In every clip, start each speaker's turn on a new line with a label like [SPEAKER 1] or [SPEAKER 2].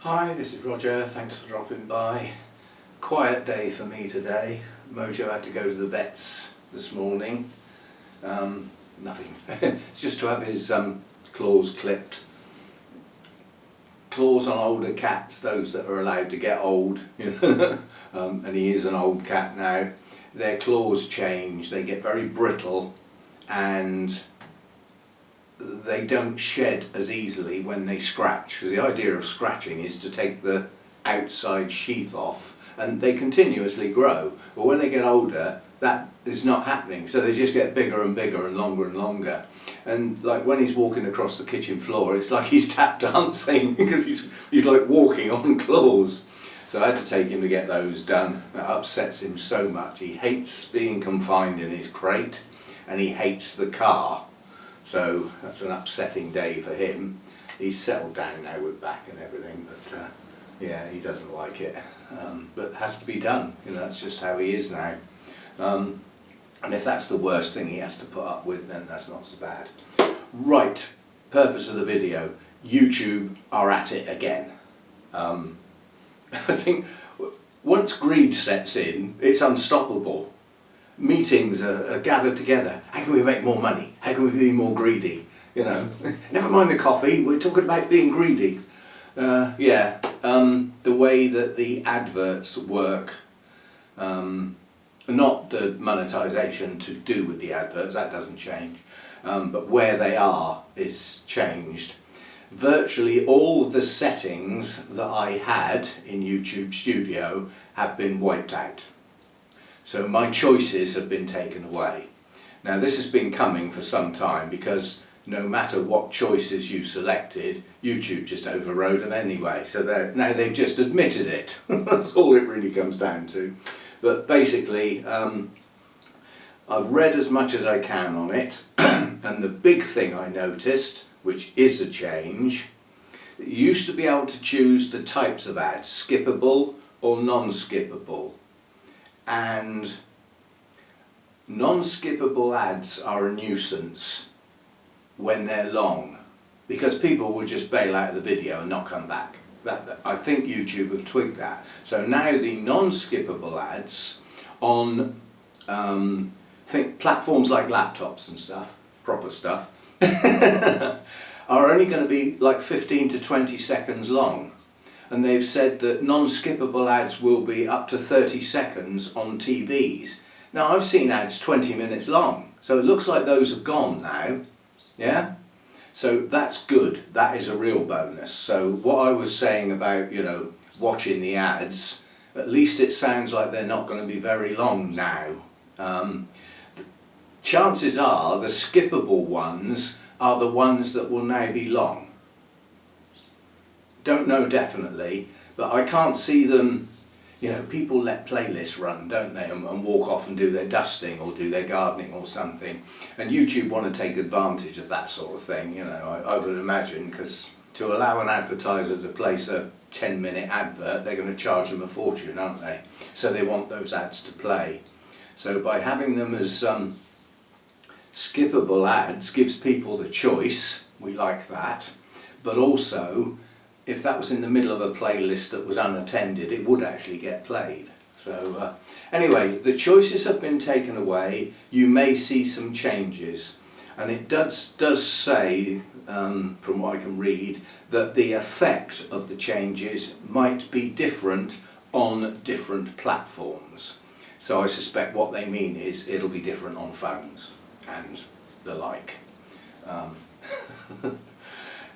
[SPEAKER 1] Hi, this is Roger, thanks for dropping by. Quiet day for me today. Mojo had to go to the vets this morning. Nothing, it's just to have his claws clipped. Claws on older cats, those that are allowed to get old, you know, and he is an old cat now, their claws change, they get very brittle and they don't shed as easily when they scratch, because the idea of scratching is to take the outside sheath off, and they continuously grow, but when they get older that is not happening, so they just get bigger and bigger and longer, and like when he's walking across the kitchen floor it's like he's tap dancing because he's like walking on claws. So I had to take him to get those done. That upsets him so much. He hates being confined in his crate and he hates the car. So that's an upsetting day for him. He's settled down now with back and everything, but yeah, he doesn't like it. But it has to be done, you know, that's just how he is now. And if that's the worst thing he has to put up with, then that's not so bad. Right, purpose of the video, YouTube are at it again. I think once greed sets in, it's unstoppable. Meetings are gathered together. How can we make more money? How can we be more greedy? You know, never mind the coffee, we're talking about being greedy. The way that the adverts work, not the monetization to do with the adverts, that doesn't change, but where they are is changed. Virtually all the settings that I had in YouTube Studio have been wiped out. So my choices have been taken away. Now this has been coming for some time because no matter what choices you selected, YouTube just overrode them anyway. So now they've just admitted it. That's all it really comes down to. But basically, I've read as much as I can on it, and the big thing I noticed, which is a change, you used to be able to choose the types of ads, skippable or non-skippable. And non-skippable ads are a nuisance when they're long, because people will just bail out of the video and not come back. I think YouTube have twigged that. So now the non-skippable ads on platforms like laptops and stuff, proper stuff, are only going to be like 15 to 20 seconds long. And they've said that non-skippable ads will be up to 30 seconds on TVs. Now I've seen ads 20 minutes long, so it looks like those have gone now, yeah? So that's good, that is a real bonus. So what I was saying about, you know, watching the ads, at least it sounds like they're not going to be very long now. Chances are the skippable ones are the ones that will now be long. Don't know definitely, but I can't see them, you know, people let playlists run, don't they, and walk off and do their dusting or do their gardening or something. And YouTube want to take advantage of that sort of thing, you know, I would imagine, because to allow an advertiser to place a 10-minute advert, they're going to charge them a fortune, aren't they? So they want those ads to play. So by having them as skippable ads gives people the choice, we like that, but also if that was in the middle of a playlist that was unattended, it would actually get played. So anyway, the choices have been taken away. You may see some changes, and it does say, from what I can read, that the effect of the changes might be different on different platforms. So I suspect what they mean is it'll be different on phones and the like.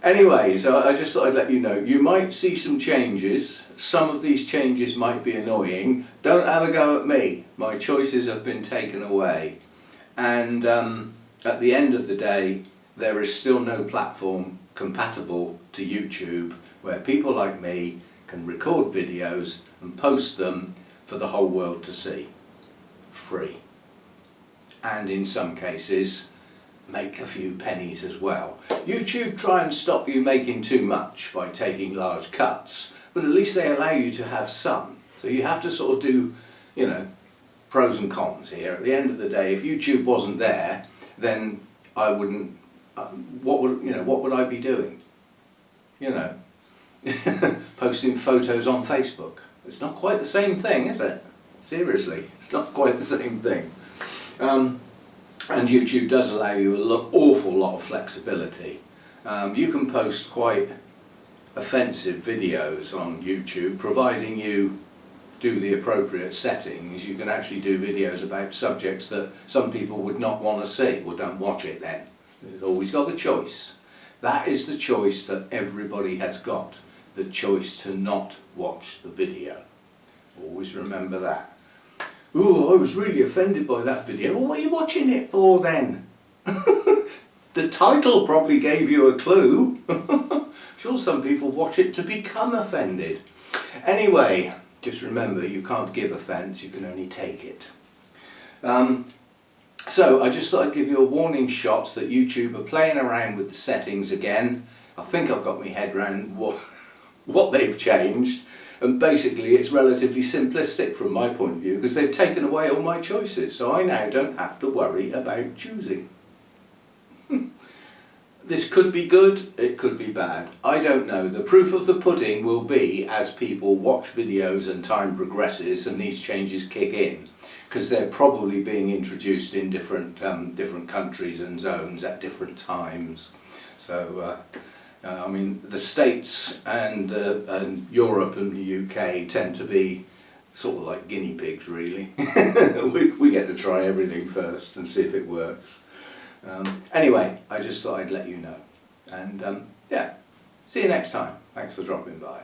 [SPEAKER 1] Anyway, so I just thought I'd let you know, you might see some changes. Some of these changes might be annoying. Don't have a go at me. My choices have been taken away. And at the end of the day, there is still no platform compatible to YouTube where people like me can record videos and post them for the whole world to see. Free. And in some cases, make a few pennies as well. YouTube try and stop you making too much by taking large cuts, but at least they allow you to have some. So you have to sort of do, you know, pros and cons here. At the end of the day, if YouTube wasn't there, then I wouldn't, what would I be doing? You know, posting photos on Facebook. It's not quite the same thing, is it? Seriously, it's not quite the same thing. And YouTube does allow you an awful lot of flexibility. You can post quite offensive videos on YouTube, providing you do the appropriate settings. You can actually do videos about subjects that some people would not want to see. Well, don't watch it then. You've always got the choice. That is the choice that everybody has got. The choice to not watch the video. Always remember that. Ooh, I was really offended by that video. Well, what are you watching it for then? The title probably gave you a clue. Sure, some people watch it to become offended. Anyway, just remember, you can't give offence, you can only take it. So I just thought I'd give you a warning shot that YouTube are playing around with the settings again. I think I've got my head around what they've changed, and basically it's relatively simplistic from my point of view, because they've taken away all my choices, so I now don't have to worry about choosing. This could be good, it could be bad. I don't know. The proof of the pudding will be as people watch videos and time progresses and these changes kick in, because they're probably being introduced in different countries and zones at different times. So I mean, the States and Europe and the UK tend to be sort of like guinea pigs, really. we get to try everything first and see if it works. Anyway, I just thought I'd let you know. And yeah, see you next time. Thanks for dropping by.